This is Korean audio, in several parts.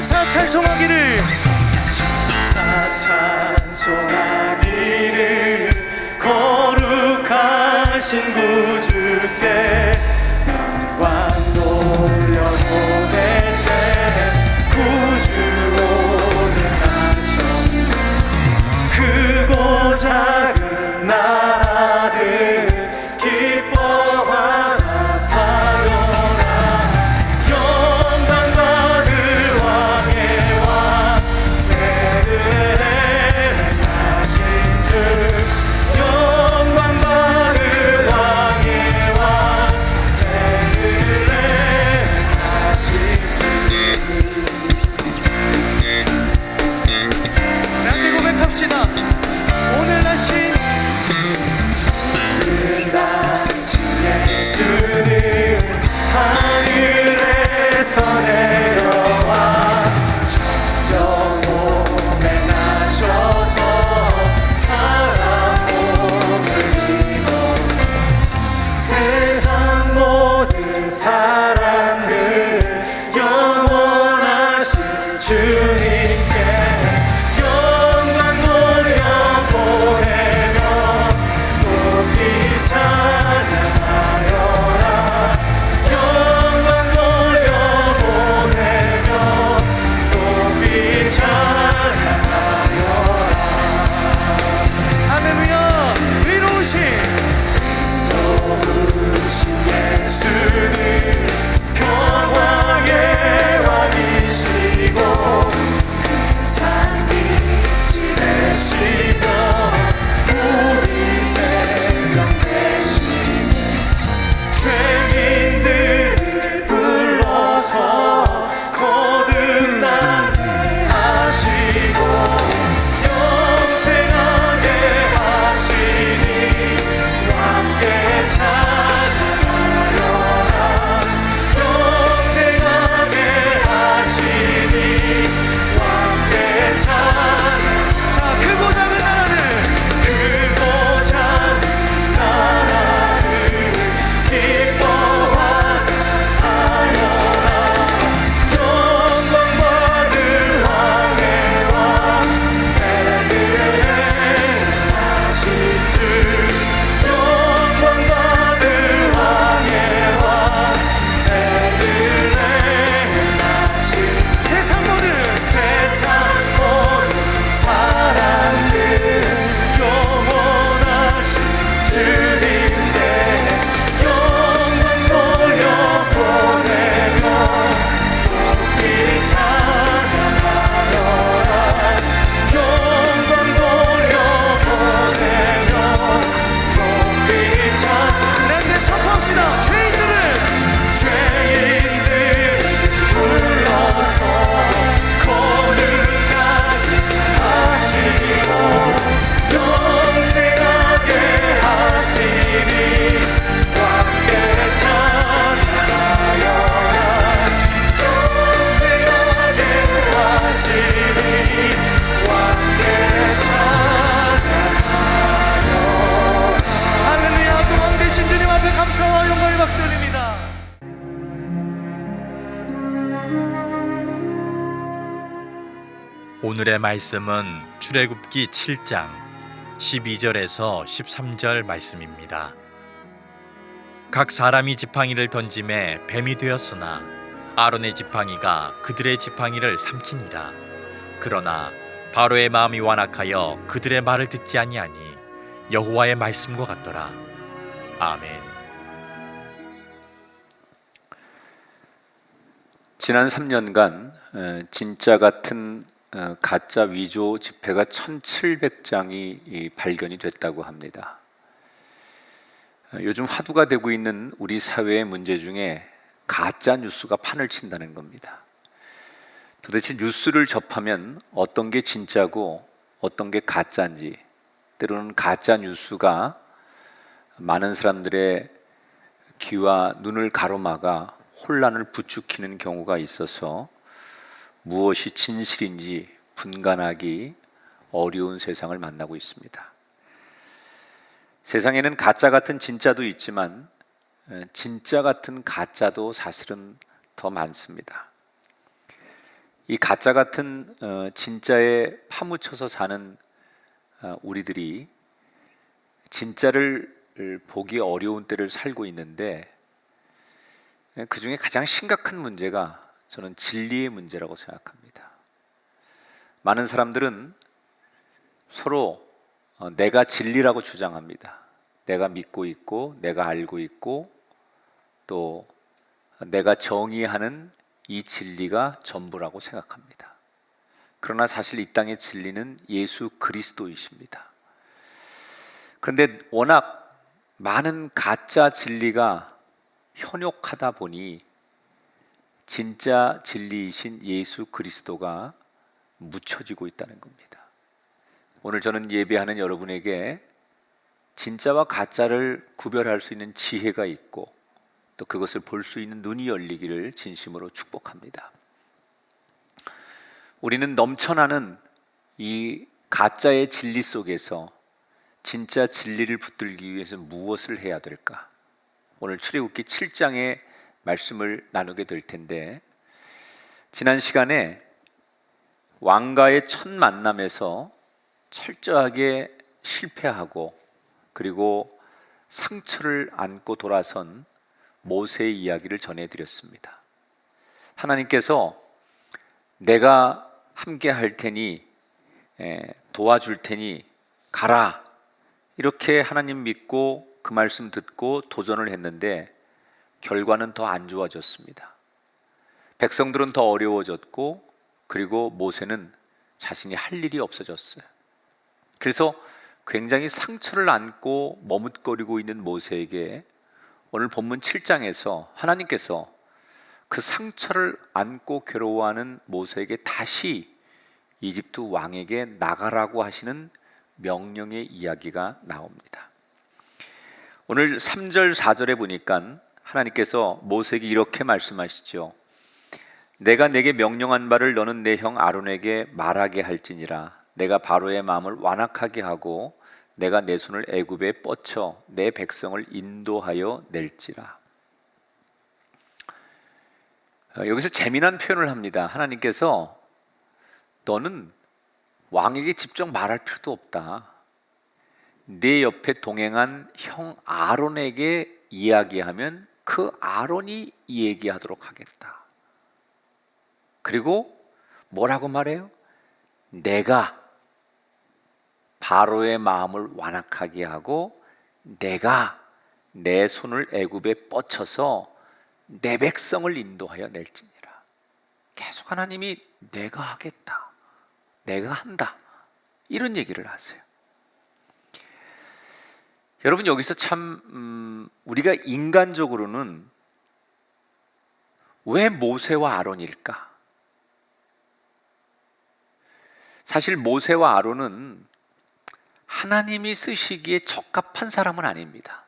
천사 찬송하기를, 천사 찬송하기를, 거룩하신 구주께 영광 돌려보내세. 구주오늘 하셨네. 크고 작은 나라들 기뻐하라 하여라. 영광 받을 왕의 왕 베들레헴 하신 주. 영광 받을 왕의 왕 베들레헴 하신 주. 함께 고백합시다. 오늘 하신 예수는 하늘에서 내려와 천병몸에 나셔서 사람 몸을 입어 세상 모든 사람들 영원하신 주님께 영광 돌려보내며 높이 찬양하여라. 영광 돌려보내며 높이 찬양하여라. 할렐루야. 의로우신 예수는 평화의 왕이시고 세상 빛이 되시며 우리 생명 되시니 죄인들을 불러서 거듭나게 하시고 영생하게 하시니 함께 찬양하여라. 영생하게 하시니 함께 찬양. 자, 크고 작은 나라들 크고 작은 나라들 기뻐하여라. 영광 받을 왕의 왕 베들레헴 하신 주. 영광 받을 왕의 왕 베들레헴 하신 주. 세상 모든 사람들 영원하신 주님께 영광 돌려보내며 높이 찬양하여라. 영광 돌려보내며 높이 찬양. 내 선포합시다. 죄인들 불러서 거듭나게 하시고 영생하게 하시니 함께 찬양하여라. 영생하게 하시니 함께 찬양하여라. 할렐루야. 그 왕 되신 주님 앞에 감사와 영광의 박수 올립니다. 오늘의 말씀은 출애굽기 7장 12절에서 13절 말씀입니다. 각 사람이 지팡이를 던짐에 뱀이 되었으나 아론의 지팡이가 그들의 지팡이를 삼키니라. 그러나 바로의 마음이 완악하여 그들의 말을 듣지 아니하니 여호와의 말씀과 같더라. 아멘. 지난 3년간 진짜 같은 가짜 위조 지폐가 1700장이 발견이 됐다고 합니다. 요즘 화두가 되고 있는 우리 사회의 문제 중에 가짜 뉴스가 판을 친다는 겁니다. 도대체 뉴스를 접하면 어떤 게 진짜고 어떤 게 가짜인지, 때로는 가짜 뉴스가 많은 사람들의 귀와 눈을 가로막아 혼란을 부추기는 경우가 있어서 무엇이 진실인지 분간하기 어려운 세상을 만나고 있습니다. 세상에는 가짜 같은 진짜도 있지만 진짜 같은 가짜도 사실은 더 많습니다. 이 가짜 같은 진짜에 파묻혀서 사는 우리들이 진짜를 보기 어려운 때를 살고 있는데, 그 중에 가장 심각한 문제가 저는 진리의 문제라고 생각합니다. 많은 사람들은 서로 내가 진리라고 주장합니다. 내가 믿고 있고, 내가 알고 있고, 또 내가 정의하는 이 진리가 전부라고 생각합니다. 그러나 사실 이 땅의 진리는 예수 그리스도이십니다. 그런데 워낙 많은 가짜 진리가 현혹하다 보니 진짜 진리이신 예수 그리스도가 묻혀지고 있다는 겁니다. 오늘 저는 예배하는 여러분에게 진짜와 가짜를 구별할 수 있는 지혜가 있고, 또 그것을 볼 수 있는 눈이 열리기를 진심으로 축복합니다. 우리는 넘쳐나는 이 가짜의 진리 속에서 진짜 진리를 붙들기 위해서 무엇을 해야 될까? 오늘 출애굽기 7장의 말씀을 나누게 될 텐데, 지난 시간에 왕과의 첫 만남에서 철저하게 실패하고 그리고 상처를 안고 돌아선 모세의 이야기를 전해드렸습니다. 하나님께서 내가 함께 할 테니, 도와줄 테니 가라, 이렇게 하나님 믿고 그 말씀 듣고 도전을 했는데 결과는 더 안 좋아졌습니다. 백성들은 더 어려워졌고, 그리고 모세는 자신이 할 일이 없어졌어요. 그래서 굉장히 상처를 안고 머뭇거리고 있는 모세에게 오늘 본문 7장에서 하나님께서 그 상처를 안고 괴로워하는 모세에게 다시 이집트 왕에게 나가라고 하시는 명령의 이야기가 나옵니다. 오늘 3절 4절에 보니까 하나님께서 모세에게 이렇게 말씀하시죠. 내가 내게 명령한 바를 너는 내 형 아론에게 말하게 할지니라. 내가 바로의 마음을 완악하게 하고 내가 내 손을 애굽에 뻗쳐 내 백성을 인도하여 낼지라. 여기서 재미난 표현을 합니다. 하나님께서 너는 왕에게 직접 말할 필요도 없다. 내 옆에 동행한 형 아론에게 이야기하면 그 아론이 얘기하도록 하겠다. 그리고 뭐라고 말해요? 내가 바로의 마음을 완악하게 하고 내가 내 손을 애굽에 뻗쳐서 내 백성을 인도하여 낼지니라. 계속 하나님이 내가 하겠다, 내가 한다, 이런 얘기를 하세요. 여러분, 여기서 참 우리가 인간적으로는 왜 모세와 아론일까? 사실 모세와 아론은 하나님이 쓰시기에 적합한 사람은 아닙니다.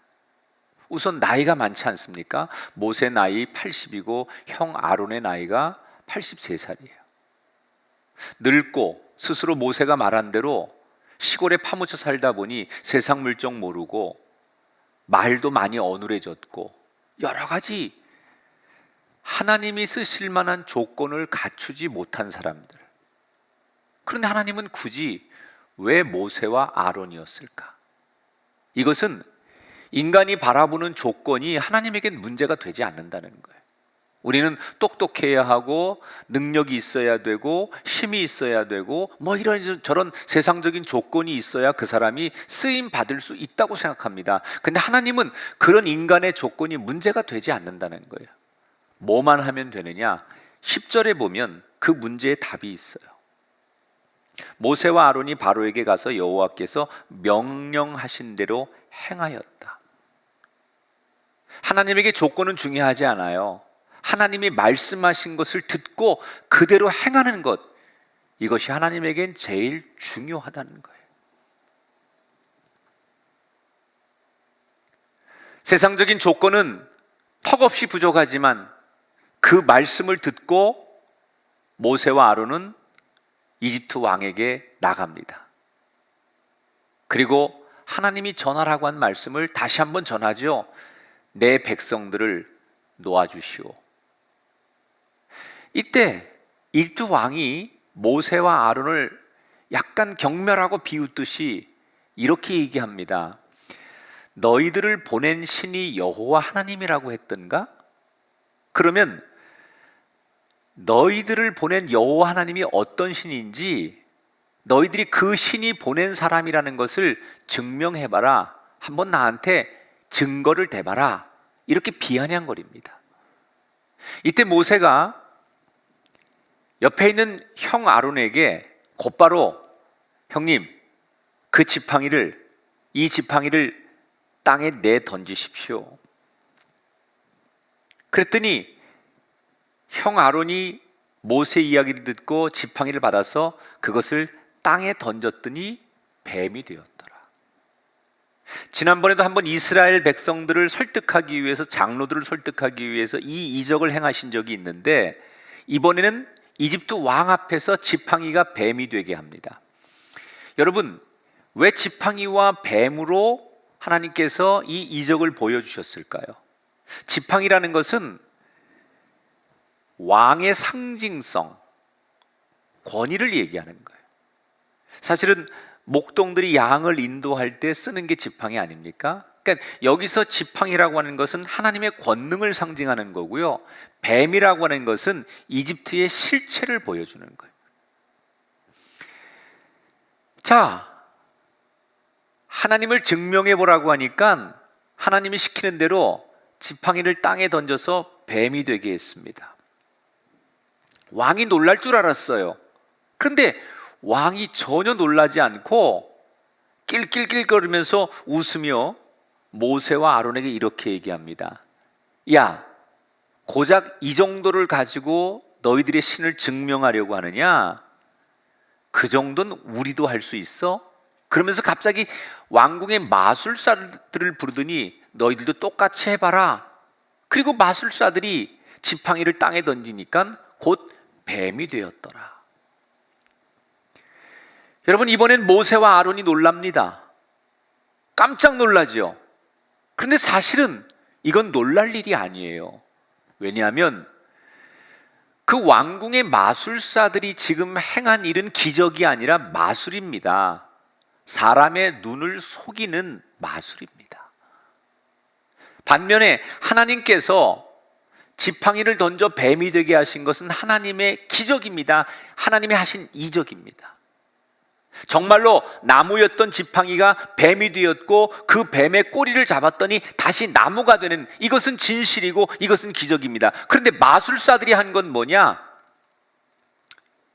우선 나이가 많지 않습니까? 모세 나이 80이고 형 아론의 나이가 83살이에요. 늙고 스스로 모세가 말한 대로 시골에 파묻혀 살다 보니 세상 물정 모르고 말도 많이 어눌해졌고 여러 가지 하나님이 쓰실 만한 조건을 갖추지 못한 사람들. 그런데 하나님은 굳이 왜 모세와 아론이었을까? 이것은 인간이 바라보는 조건이 하나님에겐 문제가 되지 않는다는 거예요. 우리는 똑똑해야 하고 능력이 있어야 되고 힘이 있어야 되고 뭐 이런 저런 세상적인 조건이 있어야 그 사람이 쓰임 받을 수 있다고 생각합니다. 근데 하나님은 그런 인간의 조건이 문제가 되지 않는다는 거예요. 뭐만 하면 되느냐? 10절에 보면 그 문제의 답이 있어요. 모세와 아론이 바로에게 가서 여호와께서 명령하신 대로 행하였다. 하나님에게 조건은 중요하지 않아요. 하나님이 말씀하신 것을 듣고 그대로 행하는 것, 이것이 하나님에겐 제일 중요하다는 거예요. 세상적인 조건은 턱없이 부족하지만 그 말씀을 듣고 모세와 아론은 이집트 왕에게 나갑니다. 그리고 하나님이 전하라고 한 말씀을 다시 한번 전하죠. 내 백성들을 놓아주시오. 이때 이집트 왕이 모세와 아론을 약간 경멸하고 비웃듯이 이렇게 얘기합니다. 너희들을 보낸 신이 여호와 하나님이라고 했던가? 그러면 너희들을 보낸 여호와 하나님이 어떤 신인지 너희들이 그 신이 보낸 사람이라는 것을 증명해봐라. 한번 나한테 증거를 대봐라. 이렇게 비아냥거립니다. 이때 모세가 옆에 있는 형 아론에게 곧바로 형님, 이 지팡이를 땅에 내 던지십시오. 그랬더니 형 아론이 모세 이야기를 듣고 지팡이를 받아서 그것을 땅에 던졌더니 뱀이 되었더라. 지난번에도 한번 이스라엘 백성들을 설득하기 위해서, 장로들을 설득하기 위해서 이 이적을 행하신 적이 있는데, 이번에는 이집트 왕 앞에서 지팡이가 뱀이 되게 합니다. 여러분, 왜 지팡이와 뱀으로 하나님께서 이 이적을 보여주셨을까요? 지팡이라는 것은 왕의 상징성, 권위를 얘기하는 거예요. 사실은 목동들이 양을 인도할 때 쓰는 게 지팡이 아닙니까? 그러니까 여기서 지팡이라고 하는 것은 하나님의 권능을 상징하는 거고요, 뱀이라고 하는 것은 이집트의 실체를 보여주는 거예요. 자, 하나님을 증명해 보라고 하니까 하나님이 시키는 대로 지팡이를 땅에 던져서 뱀이 되게 했습니다. 왕이 놀랄 줄 알았어요. 그런데 왕이 전혀 놀라지 않고 낄낄낄거리면서 웃으며 모세와 아론에게 이렇게 얘기합니다. 야, 고작 이 정도를 가지고 너희들의 신을 증명하려고 하느냐? 그 정도는 우리도 할 수 있어? 그러면서 갑자기 왕궁의 마술사들을 부르더니 너희들도 똑같이 해봐라. 그리고 마술사들이 지팡이를 땅에 던지니까 곧 뱀이 되었더라. 여러분, 이번엔 모세와 아론이 놀랍니다. 깜짝 놀라지요. 그런데 사실은 이건 놀랄 일이 아니에요. 왜냐하면 그 왕궁의 마술사들이 지금 행한 일은 기적이 아니라 마술입니다. 사람의 눈을 속이는 마술입니다. 반면에 하나님께서 지팡이를 던져 뱀이 되게 하신 것은 하나님의 기적입니다. 하나님이 하신 이적입니다. 정말로 나무였던 지팡이가 뱀이 되었고 그 뱀의 꼬리를 잡았더니 다시 나무가 되는, 이것은 진실이고 이것은 기적입니다. 그런데 마술사들이 한 건 뭐냐?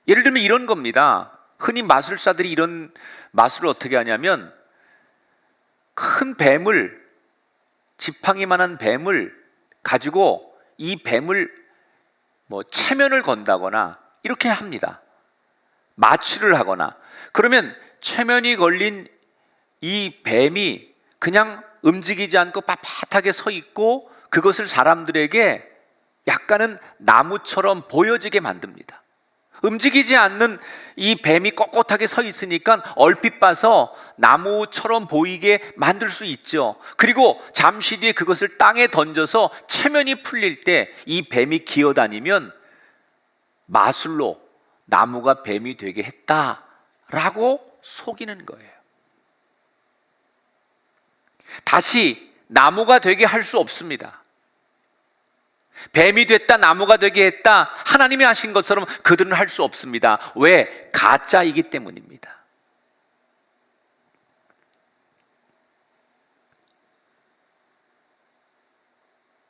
예를 들면 이런 겁니다. 흔히 마술사들이 이런 마술을 어떻게 하냐면, 큰 뱀을, 지팡이만한 뱀을 가지고 이 뱀을 체면을 건다거나 이렇게 합니다. 마취를 하거나. 그러면 체면이 걸린 이 뱀이 그냥 움직이지 않고 빳빳하게 서 있고 그것을 사람들에게 약간은 나무처럼 보여지게 만듭니다. 움직이지 않는 이 뱀이 꼿꼿하게 서 있으니까 얼핏 봐서 나무처럼 보이게 만들 수 있죠. 그리고 잠시 뒤에 그것을 땅에 던져서 체면이 풀릴 때 이 뱀이 기어다니면 마술로 나무가 뱀이 되게 했다라고 속이는 거예요. 다시 나무가 되게 할 수 없습니다. 뱀이 됐다, 나무가 되게 했다, 하나님이 하신 것처럼 그들은 할 수 없습니다. 왜? 가짜이기 때문입니다.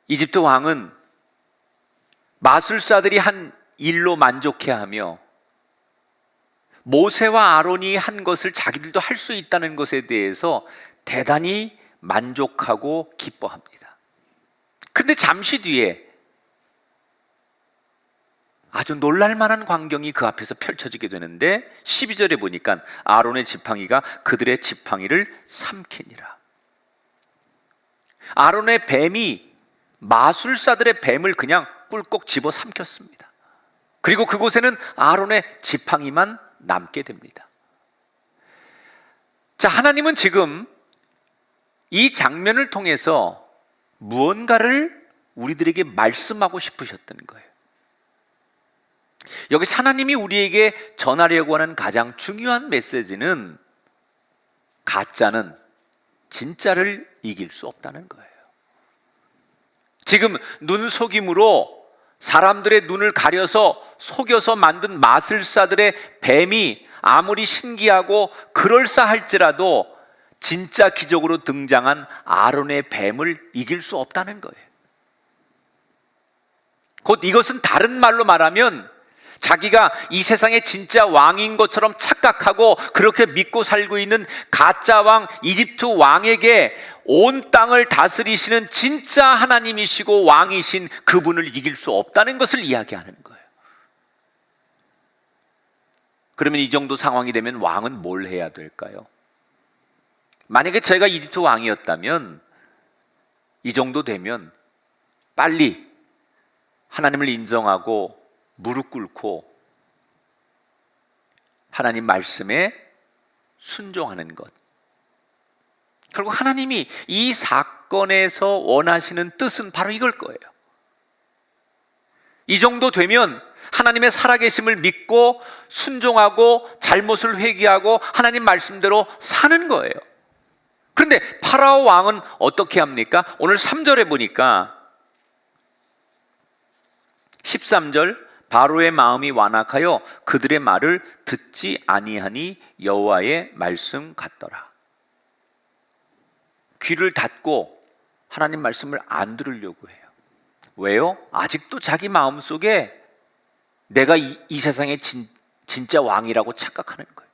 이집트 왕은 마술사들이 한 일로 만족해하며 모세와 아론이 한 것을 자기들도 할 수 있다는 것에 대해서 대단히 만족하고 기뻐합니다. 그런데 잠시 뒤에 아주 놀랄만한 광경이 그 앞에서 펼쳐지게 되는데 12절에 보니까 아론의 지팡이가 그들의 지팡이를 삼키니라. 아론의 뱀이 마술사들의 뱀을 그냥 꿀꺽 집어 삼켰습니다. 그리고 그곳에는 아론의 지팡이만 남게 됩니다. 자, 하나님은 지금 이 장면을 통해서 무언가를 우리들에게 말씀하고 싶으셨던 거예요. 여기 하나님이 우리에게 전하려고 하는 가장 중요한 메시지는 가짜는 진짜를 이길 수 없다는 거예요. 지금 눈속임으로 사람들의 눈을 가려서 속여서 만든 마술사들의 뱀이 아무리 신기하고 그럴싸할지라도 진짜 기적으로 등장한 아론의 뱀을 이길 수 없다는 거예요. 곧 이것은 다른 말로 말하면 자기가 이 세상의 진짜 왕인 것처럼 착각하고 그렇게 믿고 살고 있는 가짜 왕 이집트 왕에게 온 땅을 다스리시는 진짜 하나님이시고 왕이신 그분을 이길 수 없다는 것을 이야기하는 거예요. 그러면 이 정도 상황이 되면 왕은 뭘 해야 될까요? 만약에 제가 이집트 왕이었다면 이 정도 되면 빨리 하나님을 인정하고 무릎 꿇고 하나님 말씀에 순종하는 것. 결국 하나님이 이 사건에서 원하시는 뜻은 바로 이걸 거예요. 이 정도 되면 하나님의 살아계심을 믿고 순종하고 잘못을 회개하고 하나님 말씀대로 사는 거예요. 그런데 파라오 왕은 어떻게 합니까? 오늘 3절에 보니까 13절 바로의 마음이 완악하여 그들의 말을 듣지 아니하니 여호와의 말씀 같더라. 귀를 닫고 하나님 말씀을 안 들으려고 해요. 왜요? 아직도 자기 마음속에 내가 이 세상의 진짜 왕이라고 착각하는 거예요.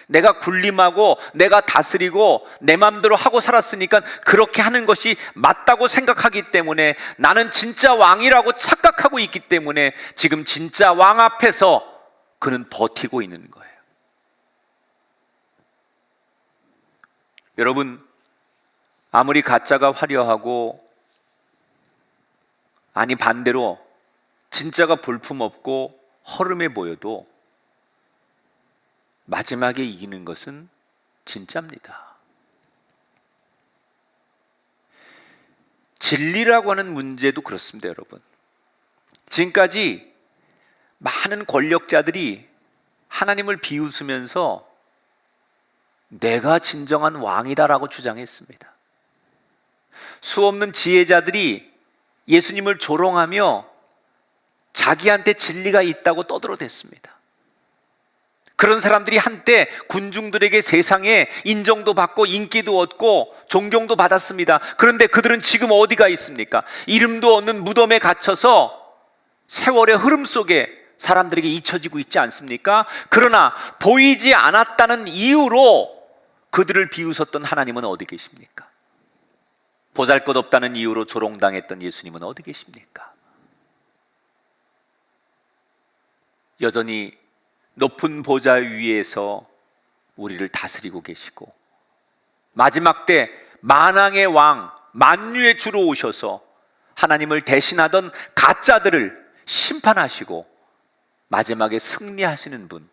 내가 군림하고 내가 다스리고 내 마음대로 하고 살았으니까 그렇게 하는 것이 맞다고 생각하기 때문에 나는 진짜 왕이라고 착각하고 있기 때문에 지금 진짜 왕 앞에서 그는 버티고 있는 거예요. 여러분, 아무리 가짜가 화려하고 아니 반대로 진짜가 볼품없고 허름해 보여도 마지막에 이기는 것은 진짜입니다. 진리라고 하는 문제도 그렇습니다, 여러분. 지금까지 많은 권력자들이 하나님을 비웃으면서 내가 진정한 왕이다라고 주장했습니다. 수없는 지혜자들이 예수님을 조롱하며 자기한테 진리가 있다고 떠들어댔습니다. 그런 사람들이 한때 군중들에게 세상에 인정도 받고 인기도 얻고 존경도 받았습니다. 그런데 그들은 지금 어디가 있습니까? 이름도 없는 무덤에 갇혀서 세월의 흐름 속에 사람들에게 잊혀지고 있지 않습니까? 그러나 보이지 않았다는 이유로 그들을 비웃었던 하나님은 어디 계십니까? 보잘것없다는 이유로 조롱당했던 예수님은 어디 계십니까? 여전히 높은 보좌 위에서 우리를 다스리고 계시고 마지막 때 만왕의 왕 만유의 주로 오셔서 하나님을 대신하던 가짜들을 심판하시고 마지막에 승리하시는 분,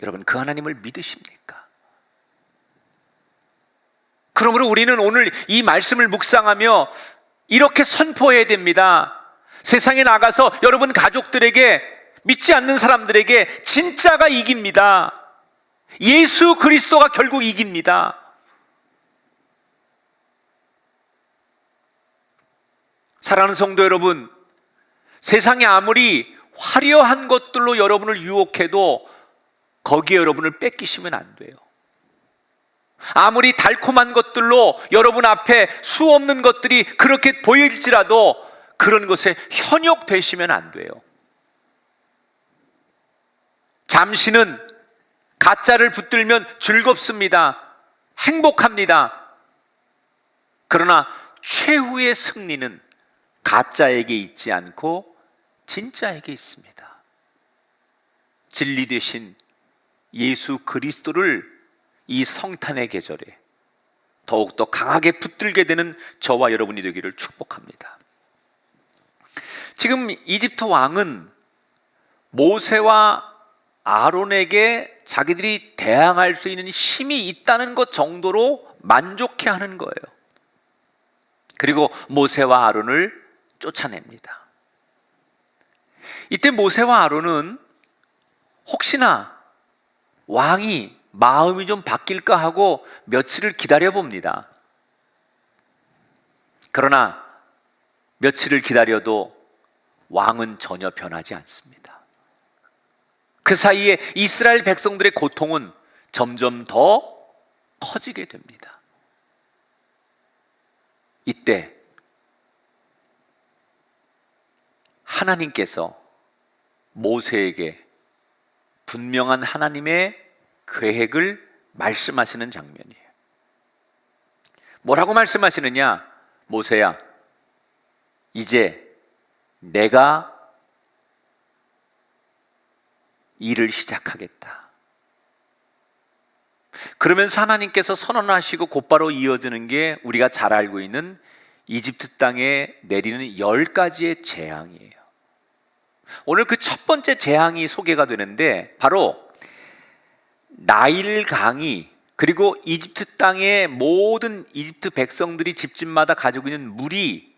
여러분 그 하나님을 믿으십니까? 그러므로 우리는 오늘 이 말씀을 묵상하며 이렇게 선포해야 됩니다. 세상에 나가서 여러분 가족들에게, 믿지 않는 사람들에게 진짜가 이깁니다. 예수 그리스도가 결국 이깁니다. 사랑하는 성도 여러분, 세상에 아무리 화려한 것들로 여러분을 유혹해도 거기에 여러분을 뺏기시면 안 돼요. 아무리 달콤한 것들로 여러분 앞에 수없는 것들이 그렇게 보일지라도 그런 것에 현혹되시면 안 돼요. 잠시는 가짜를 붙들면 즐겁습니다. 행복합니다. 그러나 최후의 승리는 가짜에게 있지 않고 진짜에게 있습니다. 진리 되신 예수 그리스도를 이 성탄의 계절에 더욱더 강하게 붙들게 되는 저와 여러분이 되기를 축복합니다. 지금 이집트 왕은 모세와 아론에게 자기들이 대항할 수 있는 힘이 있다는 것 정도로 만족해하는 거예요. 그리고 모세와 아론을 쫓아냅니다. 이때 모세와 아론은 혹시나 왕이 마음이 좀 바뀔까 하고 며칠을 기다려 봅니다. 그러나 며칠을 기다려도 왕은 전혀 변하지 않습니다. 그 사이에 이스라엘 백성들의 고통은 점점 더 커지게 됩니다. 이때 하나님께서 모세에게 분명한 하나님의 계획을 말씀하시는 장면이에요. 뭐라고 말씀하시느냐? 모세야, 이제 내가 일을 시작하겠다. 그러면서 하나님께서 선언하시고 곧바로 이어지는 게 우리가 잘 알고 있는 이집트 땅에 내리는 10가지의 재앙이에요. 오늘 그 첫 번째 재앙이 소개가 되는데 바로 나일 강이, 그리고 이집트 땅의 모든 이집트 백성들이 집집마다 가지고 있는 물이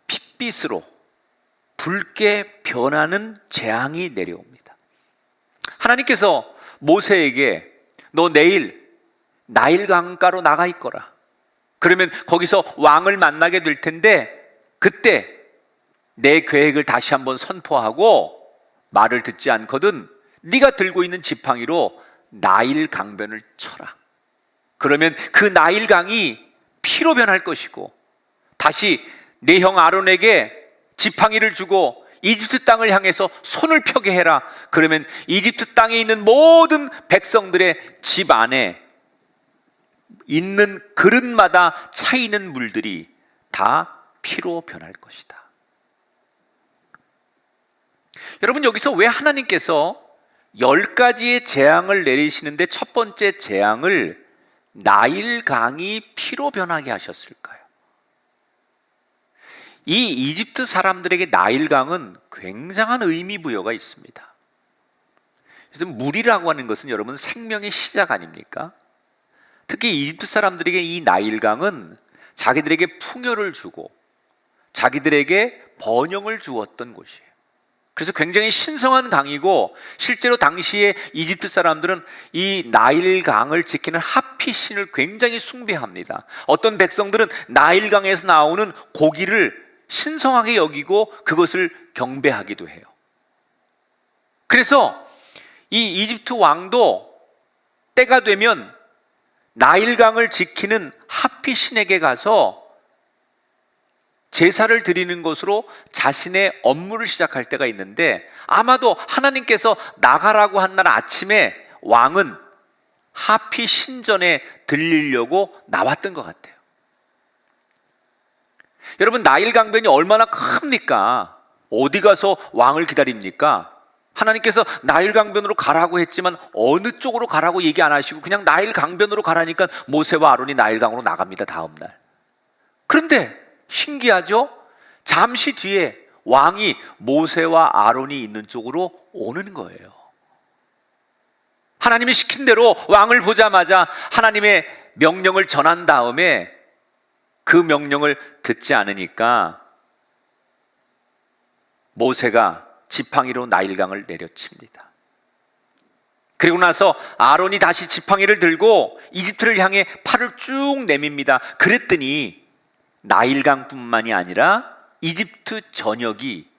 핏빛으로 붉게 변하는 재앙이 내려옵니다. 하나님께서 모세에게 너 내일 나일 강가로 나가 있거라. 그러면 거기서 왕을 만나게 될 텐데 그때 내 계획을 다시 한번 선포하고 말을 듣지 않거든 네가 들고 있는 지팡이로 나일 강변을 쳐라. 그러면 그 나일 강이 피로 변할 것이고 다시 내 형 아론에게 지팡이를 주고 이집트 땅을 향해서 손을 펴게 해라. 그러면 이집트 땅에 있는 모든 백성들의 집 안에 있는 그릇마다 차 있는 물들이 다 피로 변할 것이다. 여러분, 여기서 왜 하나님께서 10가지의 재앙을 내리시는데 첫 번째 재앙을 나일 강이 피로 변하게 하셨을까요? 이 이집트 사람들에게 나일 강은 굉장한 의미 부여가 있습니다. 그래서 물이라고 하는 것은 여러분 생명의 시작 아닙니까? 특히 이집트 사람들에게 이 나일 강은 자기들에게 풍요를 주고 자기들에게 번영을 주었던 곳이에요. 그래서 굉장히 신성한 강이고 실제로 당시에 이집트 사람들은 이 나일 강을 지키는 하피 신을 굉장히 숭배합니다. 어떤 백성들은 나일 강에서 나오는 고기를 신성하게 여기고 그것을 경배하기도 해요. 그래서 이 이집트 왕도 때가 되면 나일 강을 지키는 하피 신에게 가서 제사를 드리는 것으로 자신의 업무를 시작할 때가 있는데 아마도 하나님께서 나가라고 한 날 아침에 왕은 하피 신전에 들리려고 나왔던 것 같아요. 여러분, 나일 강변이 얼마나 큽니까? 어디 가서 왕을 기다립니까? 하나님께서 나일 강변으로 가라고 했지만 어느 쪽으로 가라고 얘기 안 하시고 그냥 나일 강변으로 가라니까 모세와 아론이 나일 강으로 나갑니다. 다음 날. 그런데 신기하죠? 잠시 뒤에 왕이 모세와 아론이 있는 쪽으로 오는 거예요. 하나님이 시킨 대로 왕을 보자마자 하나님의 명령을 전한 다음에 그 명령을 듣지 않으니까 모세가 지팡이로 나일강을 내려칩니다. 그리고 나서 아론이 다시 지팡이를 들고 이집트를 향해 팔을 쭉 내밉니다. 그랬더니 나일강뿐만이 아니라 이집트 전역이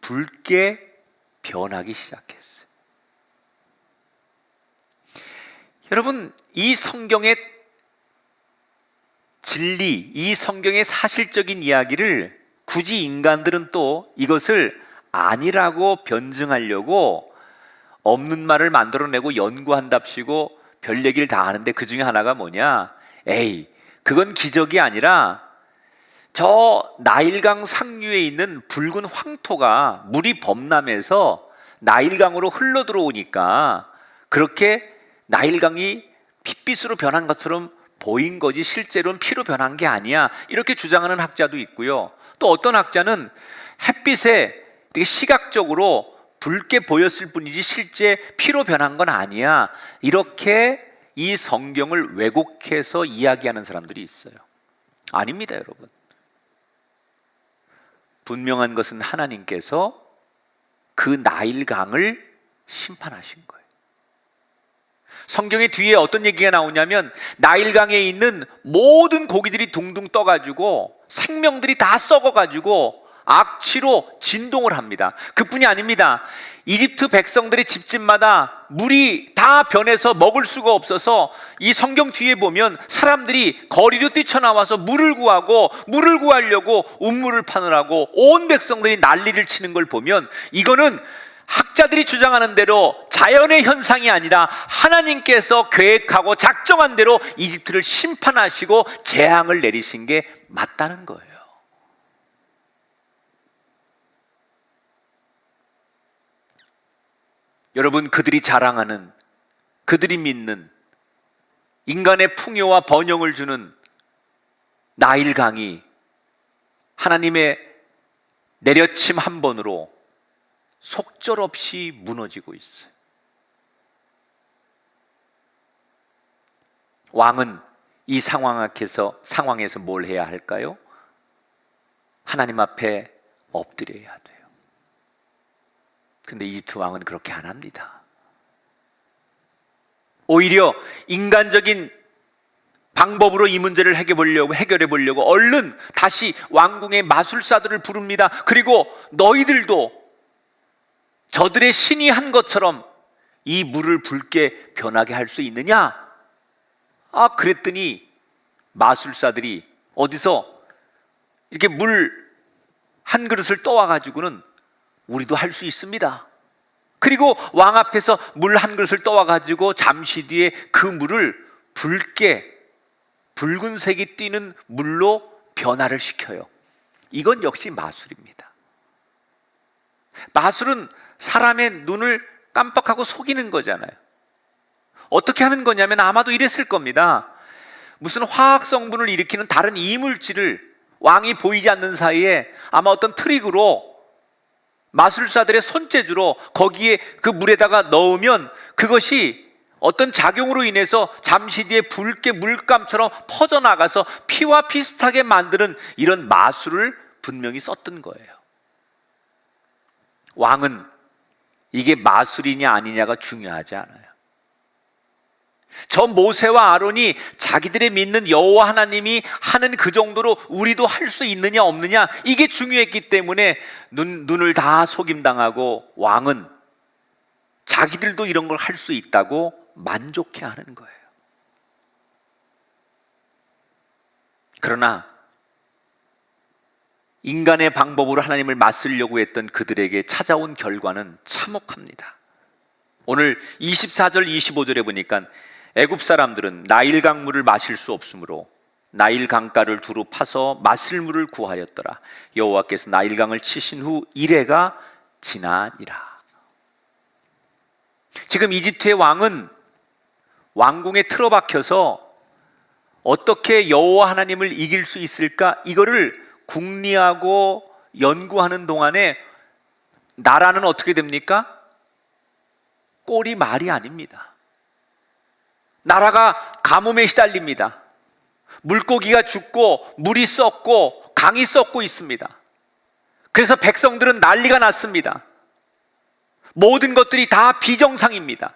붉게 변하기 시작했어요. 여러분, 이 성경의 진리, 이 성경의 사실적인 이야기를 굳이 인간들은 또 이것을 아니라고 변증하려고 없는 말을 만들어내고 연구한답시고 별 얘기를 다 하는데 그 중에 하나가 뭐냐? 에이, 그건 기적이 아니라 저 나일강 상류에 있는 붉은 황토가 물이 범람해서 나일강으로 흘러 들어오니까 그렇게 나일강이 핏빛으로 변한 것처럼 보인 거지 실제로는 피로 변한 게 아니야, 이렇게 주장하는 학자도 있고요. 또 어떤 학자는 햇빛에 되게 시각적으로 붉게 보였을 뿐이지 실제 피로 변한 건 아니야, 이렇게 이 성경을 왜곡해서 이야기하는 사람들이 있어요. 아닙니다, 여러분. 분명한 것은 하나님께서 그 나일강을 심판하신 거예요. 성경의 뒤에 어떤 얘기가 나오냐면 나일강에 있는 모든 고기들이 둥둥 떠가지고 생명들이 다 썩어가지고 악취로 진동을 합니다. 그뿐이 아닙니다. 이집트 백성들의 집집마다 물이 다 변해서 먹을 수가 없어서 이 성경 뒤에 보면 사람들이 거리로 뛰쳐나와서 물을 구하고 물을 구하려고 운물을 파느라고 온 백성들이 난리를 치는 걸 보면 이거는 학자들이 주장하는 대로 자연의 현상이 아니라 하나님께서 계획하고 작정한 대로 이집트를 심판하시고 재앙을 내리신 게 맞다는 거예요. 여러분, 그들이 자랑하는, 그들이 믿는 인간의 풍요와 번영을 주는 나일강이 하나님의 내려침 한 번으로 속절없이 무너지고 있어요. 왕은 이 상황에서 뭘 해야 할까요? 하나님 앞에 엎드려야 돼요. 근데 이집트 왕은 그렇게 안 합니다. 오히려 인간적인 방법으로 이 문제를 해결해 보려고 얼른 다시 왕궁의 마술사들을 부릅니다. 그리고 너희들도 저들의 신이 한 것처럼 이 물을 붉게 변하게 할 수 있느냐? 그랬더니 마술사들이 어디서 이렇게 물 한 그릇을 떠와가지고는 우리도 할 수 있습니다. 그리고 왕 앞에서 물 한 그릇을 떠와가지고 잠시 뒤에 그 물을 붉게 붉은색이 띠는 물로 변화를 시켜요. 이건 역시 마술입니다. 마술은 사람의 눈을 깜빡하고 속이는 거잖아요. 어떻게 하는 거냐면 아마도 이랬을 겁니다. 무슨 화학 성분을 일으키는 다른 이물질을 왕이 보이지 않는 사이에 아마 어떤 트릭으로 마술사들의 손재주로 거기에 그 물에다가 넣으면 그것이 어떤 작용으로 인해서 잠시 뒤에 붉게 물감처럼 퍼져나가서 피와 비슷하게 만드는 이런 마술을 분명히 썼던 거예요. 왕은 이게 마술이냐 아니냐가 중요하지 않아요. 저 모세와 아론이 자기들의 믿는 여호와 하나님이 하는 그 정도로 우리도 할 수 있느냐 없느냐 이게 중요했기 때문에 눈을 다 속임당하고 왕은 자기들도 이런 걸 할 수 있다고 만족해 하는 거예요. 그러나 인간의 방법으로 하나님을 맞서려고 했던 그들에게 찾아온 결과는 참혹합니다. 오늘 24절 25절에 보니까 애굽 사람들은 나일강 물을 마실 수 없으므로 나일 강가를 두루 파서 마실 물을 구하였더라. 여호와께서 나일강을 치신 후 이레가 지나니라. 지금 이집트의 왕은 왕궁에 틀어박혀서 어떻게 여호와 하나님을 이길 수 있을까 이거를 궁리하고 연구하는 동안에 나라는 어떻게 됩니까? 꼴이 말이 아닙니다. 나라가 가뭄에 시달립니다. 물고기가 죽고 물이 썩고 강이 썩고 있습니다. 그래서 백성들은 난리가 났습니다. 모든 것들이 다 비정상입니다.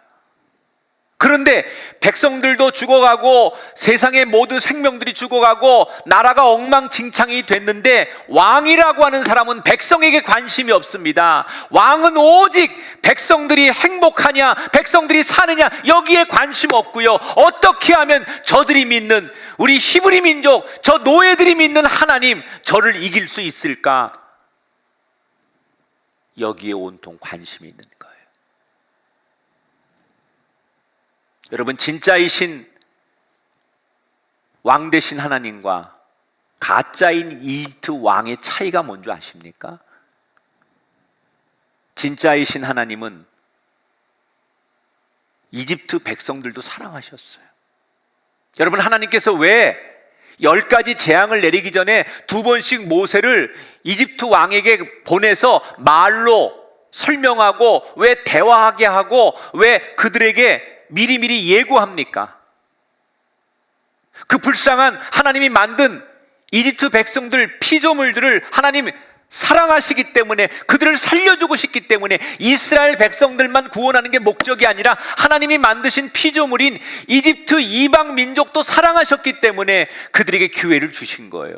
그런데 백성들도 죽어가고 세상의 모든 생명들이 죽어가고 나라가 엉망진창이 됐는데 왕이라고 하는 사람은 백성에게 관심이 없습니다. 왕은 오직 백성들이 행복하냐 백성들이 사느냐 여기에 관심 없고요. 어떻게 하면 저들이 믿는 우리 히브리 민족 저 노예들이 믿는 하나님 저를 이길 수 있을까 여기에 온통 관심이 있는 거예요. 여러분 진짜이신 왕 되신 하나님과 가짜인 이집트 왕의 차이가 뭔지 아십니까? 진짜이신 하나님은 이집트 백성들도 사랑하셨어요. 여러분 하나님께서 왜 10가지 재앙을 내리기 전에 2번씩 모세를 이집트 왕에게 보내서 말로 설명하고 왜 대화하게 하고 왜 그들에게 미리미리 예고합니까? 그 불쌍한 하나님이 만든 이집트 백성들 피조물들을 하나님 사랑하시기 때문에, 그들을 살려주고 싶기 때문에 이스라엘 백성들만 구원하는 게 목적이 아니라 하나님이 만드신 피조물인 이집트 이방 민족도 사랑하셨기 때문에 그들에게 기회를 주신 거예요.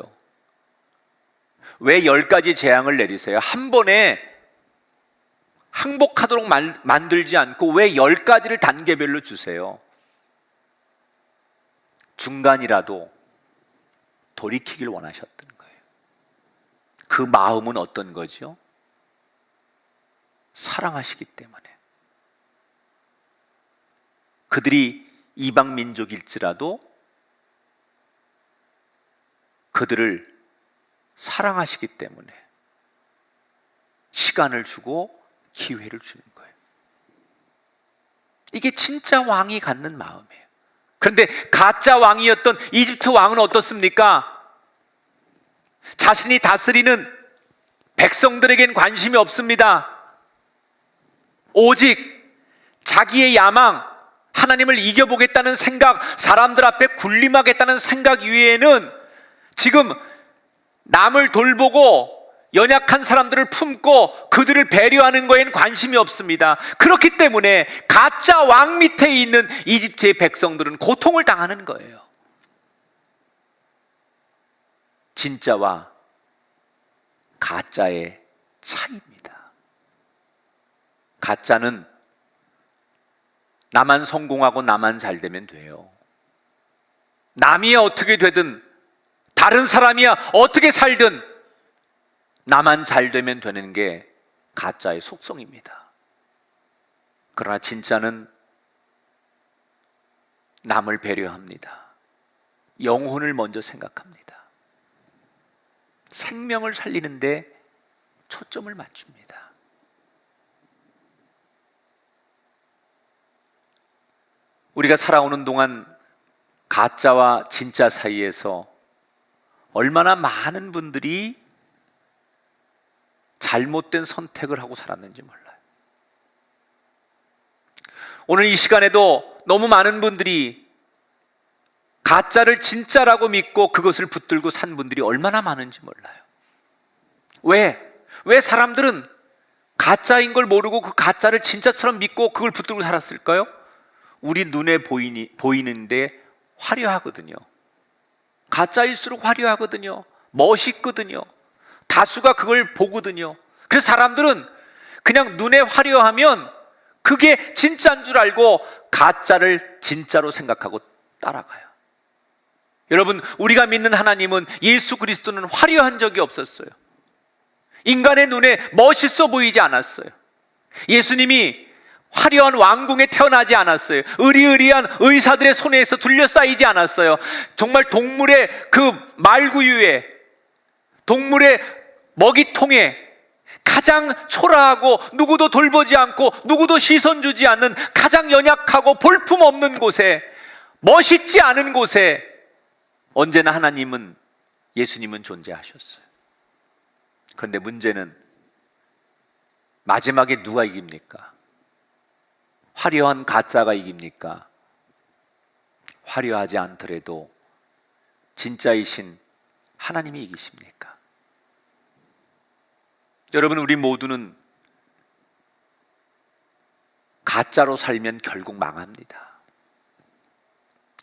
왜 10가지 재앙을 내리세요? 한 번에 항복하도록 만들지 않고 왜 10가지를 단계별로 주세요? 중간이라도 돌이키길 원하셨던 거예요. 그 마음은 어떤 거죠? 사랑하시기 때문에. 그들이 이방 민족일지라도 그들을 사랑하시기 때문에 시간을 주고 기회를 주는 거예요. 이게 진짜 왕이 갖는 마음이에요. 그런데 가짜 왕이었던 이집트 왕은 어떻습니까? 자신이 다스리는 백성들에겐 관심이 없습니다. 오직 자기의 야망, 하나님을 이겨보겠다는 생각, 사람들 앞에 군림하겠다는 생각 위에는 지금 남을 돌보고 연약한 사람들을 품고 그들을 배려하는 거에는 관심이 없습니다. 그렇기 때문에 가짜 왕 밑에 있는 이집트의 백성들은 고통을 당하는 거예요. 진짜와 가짜의 차이입니다. 가짜는 나만 성공하고 나만 잘 되면 돼요. 남이야 어떻게 되든, 다른 사람이야 어떻게 살든 나만 잘 되면 되는 게 가짜의 속성입니다. 그러나 진짜는 남을 배려합니다. 영혼을 먼저 생각합니다. 생명을 살리는데 초점을 맞춥니다. 우리가 살아오는 동안 가짜와 진짜 사이에서 얼마나 많은 분들이 잘못된 선택을 하고 살았는지 몰라요. 오늘 이 시간에도 너무 많은 분들이 가짜를 진짜라고 믿고 그것을 붙들고 산 분들이 얼마나 많은지 몰라요. 왜 사람들은 가짜인 걸 모르고 그 가짜를 진짜처럼 믿고 그걸 붙들고 살았을까요? 우리 눈에 보이는데 화려하거든요. 가짜일수록 화려하거든요. 멋있거든요. 다수가 그걸 보거든요. 그래서 사람들은 그냥 눈에 화려하면 그게 진짜인 줄 알고 가짜를 진짜로 생각하고 따라가요. 여러분, 우리가 믿는 하나님은, 예수 그리스도는 화려한 적이 없었어요. 인간의 눈에 멋있어 보이지 않았어요. 예수님이 화려한 왕궁에 태어나지 않았어요. 의리의리한 의사들의 손에서 둘러싸이지 않았어요. 정말 동물의 그 말구유에, 동물의 먹이통에 가장 초라하고 누구도 돌보지 않고 누구도 시선 주지 않는 가장 연약하고 볼품없는 곳에, 멋있지 않은 곳에 언제나 하나님은, 예수님은 존재하셨어요. 그런데 문제는 마지막에 누가 이깁니까? 화려한 가짜가 이깁니까? 화려하지 않더라도 진짜이신 하나님이 이기십니까? 여러분, 우리 모두는 가짜로 살면 결국 망합니다.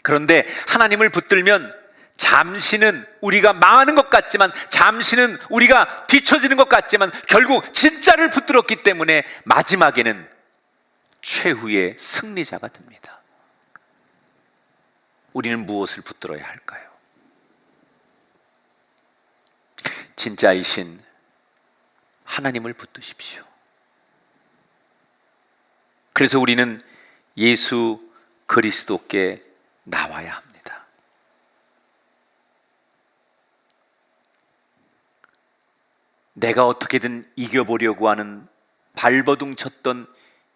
그런데 하나님을 붙들면 잠시는 우리가 망하는 것 같지만, 잠시는 우리가 뒤처지는 것 같지만 결국 진짜를 붙들었기 때문에 마지막에는 최후의 승리자가 됩니다. 우리는 무엇을 붙들어야 할까요? 진짜이신 하나님을 붙드십시오. 그래서 우리는 예수 그리스도께 나와야 합니다. 내가 어떻게든 이겨보려고 하는 발버둥 쳤던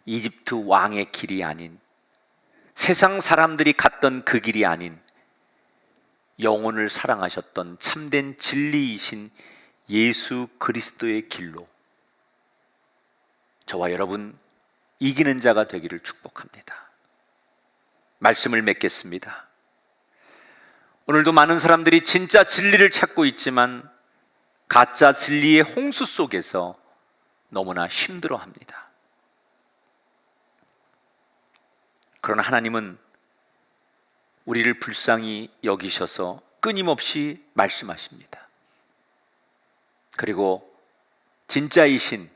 이집트 왕의 길이 아닌, 세상 사람들이 갔던 그 길이 아닌, 영혼을 사랑하셨던 참된 진리이신 예수 그리스도의 길로 저와 여러분 이기는 자가 되기를 축복합니다. 말씀을 맺겠습니다. 오늘도 많은 사람들이 진짜 진리를 찾고 있지만 가짜 진리의 홍수 속에서 너무나 힘들어합니다. 그러나 하나님은 우리를 불쌍히 여기셔서 끊임없이 말씀하십니다. 그리고 진짜이신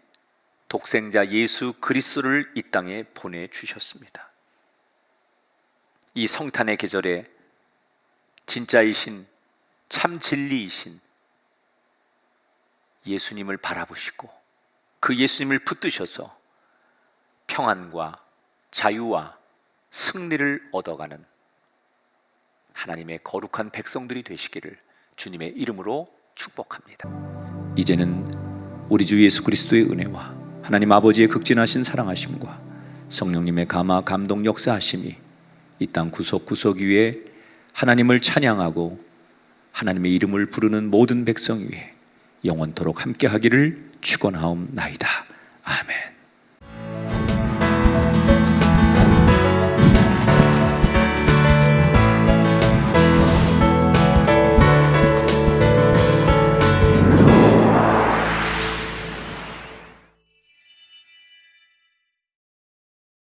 독생자 예수 그리스도를 이 땅에 보내주셨습니다. 이 성탄의 계절에 진짜이신 참 진리이신 예수님을 바라보시고 그 예수님을 붙드셔서 평안과 자유와 승리를 얻어가는 하나님의 거룩한 백성들이 되시기를 주님의 이름으로 축복합니다. 이제는 우리 주 예수 그리스도의 은혜와 하나님 아버지의 극진하신 사랑하심과 성령님의 감화 감동 역사하심이 이 땅 구석구석 위에 하나님을 찬양하고 하나님의 이름을 부르는 모든 백성 위에 영원토록 함께하기를 축원하옵나이다.